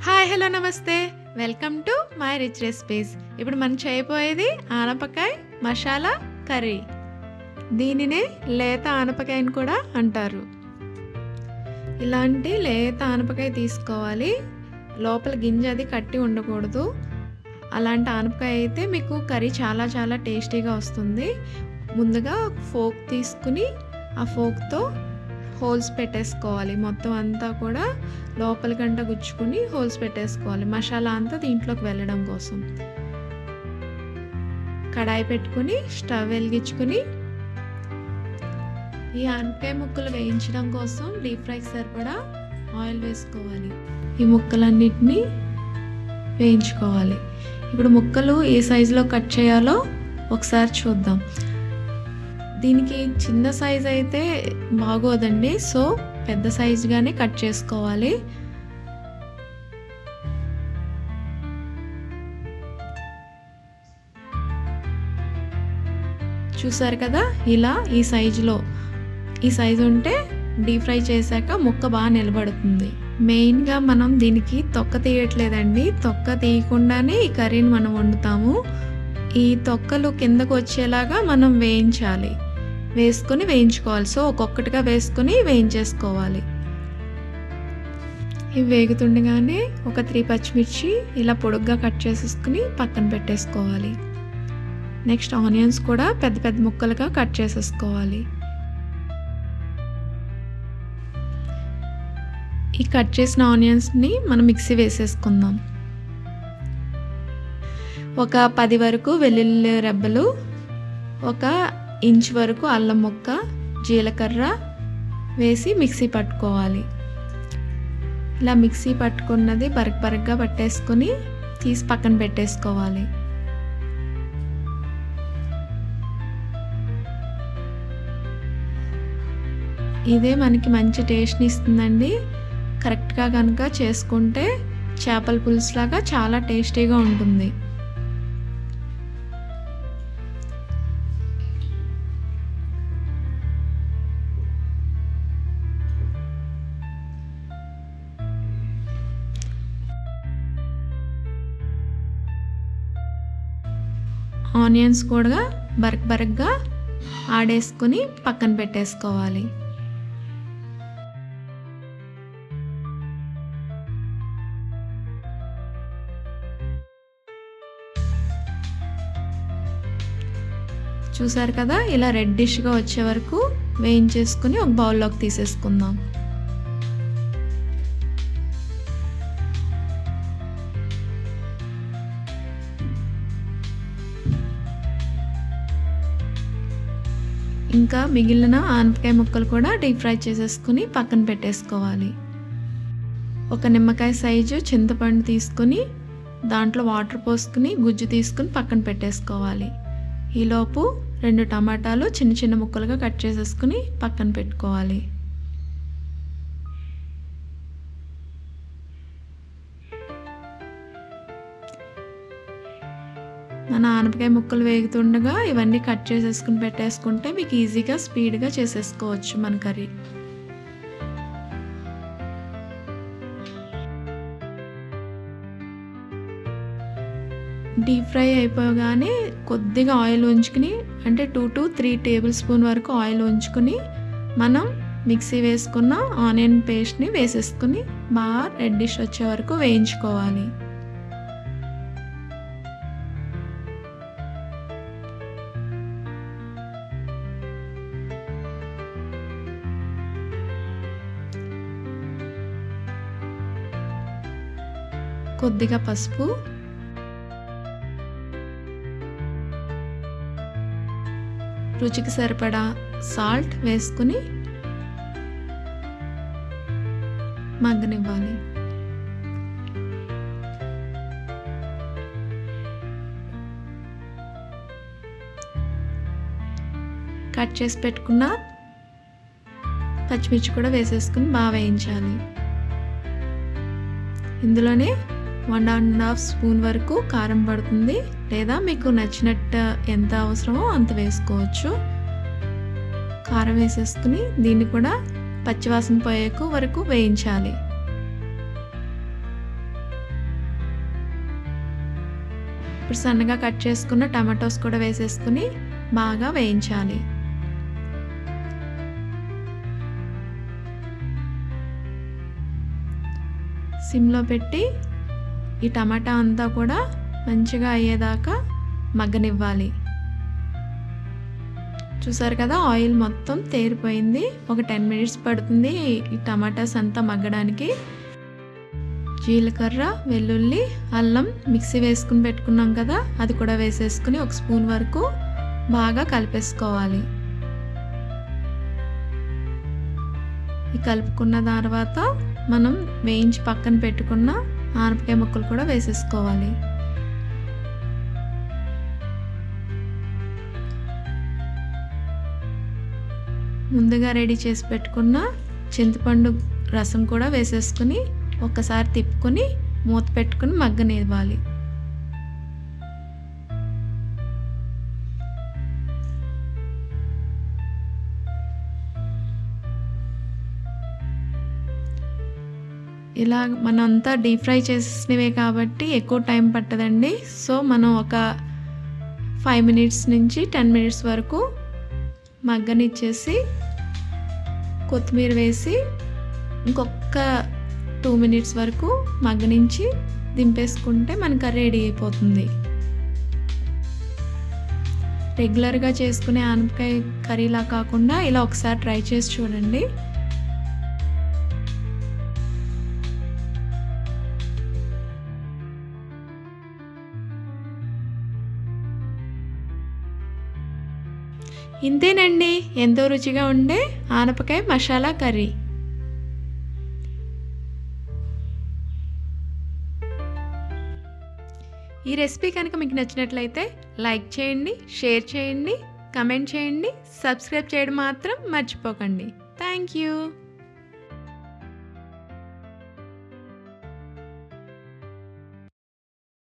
Hi hello నమస్తే. Welcome to my rich recipes. ఇప్పుడు మనం చేయబోయేది ఆనపకాయ మసాలా కర్రీ. దీనినే లేత ఆనపకాయని కూడా అంటారు. ఇలాంటి లేత ఆనపకాయ తీసుకోవాలి. లోపల గింజ అది కట్టి ఉండకూడదు. అలాంటి ఆనపకాయ అయితే మీకు కర్రీ చాలా చాలా టేస్టీగా వస్తుంది. ముందుగా ఫోక్ తీసుకుని ఆ ఫోక్తో హోల్స్ పెట్టేసుకోవాలి. మొత్తం అంతా కూడా లోపలికంట గుచ్చుకుని హోల్స్ పెట్టేసుకోవాలి, మసాలా అంతా దీంట్లోకి వెళ్ళడం కోసం. కడాయి పెట్టుకుని స్టవ్ వెలిగించుకుని ఈ ఆనపకాయ ముక్కలు వేయించడం కోసం డీప్ ఫ్రైకి సరిపడా ఆయిల్ వేసుకోవాలి. ఈ ముక్కలన్నిటినీ వేయించుకోవాలి. ఇప్పుడు ముక్కలు ఏ సైజులో కట్ చేయాలో ఒకసారి చూద్దాం. దీనికి చిన్న సైజ్ అయితే బాగోదండి, సో పెద్ద సైజుగానే కట్ చేసుకోవాలి. చూసారు కదా, ఇలా ఈ సైజు ఉంటే డీప్ ఫ్రై చేశాక ముక్క బాగా నిలబడుతుంది. మెయిన్గా మనం దీనికి తొక్క తీయట్లేదండి, తొక్క తీయకుండానే ఈ కర్రీని మనం వండుతాము. ఈ తొక్కలు కిందకు వచ్చేలాగా మనం వేయించుకోవాలి. సో ఒక్కొక్కటిగా వేసుకొని వేయించేసుకోవాలి. ఇవి వేగుతుండగానే ఒక 3 పచ్చిమిర్చి ఇలా పొడుగ్గా కట్ చేసేసుకుని పక్కన పెట్టేసుకోవాలి. నెక్స్ట్ ఆనియన్స్ కూడా పెద్ద పెద్ద ముక్కలుగా కట్ చేసేసుకోవాలి. ఈ కట్ చేసిన ఆనియన్స్ని మనం మిక్సీ వేసేసుకుందాం. ఒక 10 వరకు వెల్లుల్లి రెబ్బలు, ఒక ఇంచ్ వరకు అల్లం ముక్క, జీలకర్ర వేసి మిక్సీ పట్టుకోవాలి. ఇలా మిక్సీ పట్టుకున్నది బరగ్గా పట్టేసుకొని తీసి పక్కన పెట్టేసుకోవాలి. ఇదే మనకి మంచి టేస్ట్ని ఇస్తుందండి. కరెక్ట్గా కనుక చేసుకుంటే చేపల పులుసులాగా చాలా టేస్టీగా ఉంటుంది. ఆనియన్స్ కూడా బరగ్గా ఆడేసుకుని పక్కన పెట్టేసుకోవాలి. చూసారు కదా, ఇలా రెడ్డిష్గా వచ్చే వరకు వేయించేసుకుని ఒక బౌల్లోకి తీసేసుకుందాం. ఇంకా మిగిలిన ఆనపకాయ ముక్కలు కూడా డీప్ ఫ్రై చేసేసుకుని పక్కన పెట్టేసుకోవాలి. ఒక నిమ్మకాయ సైజు చింతపండు తీసుకుని దాంట్లో వాటర్ పోసుకుని గుజ్జు తీసుకుని పక్కన పెట్టేసుకోవాలి. ఈలోపు 2 టమాటాలు చిన్న చిన్న ముక్కలుగా కట్ చేసేసుకుని పక్కన పెట్టుకోవాలి. మన ఆనపకాయ ముక్కలు వేగుతుండగా ఇవన్నీ కట్ చేసేసుకుని పెట్టేసుకుంటే మీకు ఈజీగా స్పీడ్గా చేసేసుకోవచ్చు మన కర్రీ. డీప్ ఫ్రై అయిపోగానే కొద్దిగా ఆయిల్ ఉంచుకుని, అంటే 2 to 3 టేబుల్ స్పూన్ వరకు ఆయిల్ ఉంచుకుని మనం మిక్సీ వేసుకున్న ఆనియన్ పేస్ట్ని వేసేసుకుని బాగా రెడ్డిష్ వచ్చే వరకు వేయించుకోవాలి. కొద్దిగా పసుపు, రుచికి సరిపడా సాల్ట్ వేసుకుని మగ్గనివ్వాలి. కట్ చేసి పెట్టుకున్న పచ్చిమిర్చి కూడా వేసేసుకుని బాగా వేయించాలి. ఇందులోనే 1.5 స్పూన్ వరకు కారం పడుతుంది, లేదా మీకు నచ్చినట్టు ఎంత అవసరమో అంత వేసుకోవచ్చు. కారం వేసేసుకుని దీన్ని కూడా పచ్చివాసన పోయేకు వరకు వేయించాలి. ఇప్పుడు సన్నగా కట్ చేసుకున్న టమాటోస్ కూడా వేసేసుకుని బాగా వేయించాలి. సిమ్లో పెట్టి ఈ టమాటా అంతా కూడా మంచిగా అయ్యేదాకా మగ్గనివ్వాలి. చూసారు కదా, ఆయిల్ మొత్తం తేరిపోయింది. ఒక 10 మినిట్స్ పడుతుంది ఈ టమాటాస్ అంతా మగ్గడానికి. జీలకర్ర, వెల్లుల్లి, అల్లం మిక్సీ వేసుకుని పెట్టుకున్నాం కదా, అది కూడా వేసేసుకుని ఒక స్పూన్ వరకు బాగా కలిపేసుకోవాలి. ఈ కలుపుకున్న తర్వాత మనం వేయించి పక్కన పెట్టుకున్న ఆనపకాయ ముక్కలు కూడా వేసేసుకోవాలి. ముందుగా రెడీ చేసి పెట్టుకున్న చింతపండు రసం కూడా వేసేసుకుని ఒక్కసారి తిప్పుకొని మూత పెట్టుకుని మగ్గనివ్వాలి. ఇలా మనంతా డీప్ ఫ్రై చేసినవే కాబట్టి ఎక్కువ టైం పట్టదండి. సో మనం ఒక 5 మినిట్స్ నుంచి 10 మినిట్స్ వరకు మగ్గనిచ్చేసి కొత్తిమీర వేసి ఇంకొక 2 మినిట్స్ వరకు మగ్గనించి దింపేసుకుంటే మన కర్రీ రెడీ అయిపోతుంది. రెగ్యులర్గా చేసుకునే ఆనపకాయ కర్రీలా కాకుండా ఇలా ఒకసారి ట్రై చేసి చూడండి. ఇంతేనండి, ఎంతో రుచిగా ఉండే ఆనపకాయ మసాలా కర్రీ. ఈ రెసిపీ కనుక మీకు నచ్చినట్లయితే లైక్ చేయండి, షేర్ చేయండి, కమెంట్ చేయండి, సబ్స్క్రైబ్ చేయడం మాత్రం మర్చిపోకండి. Thank you.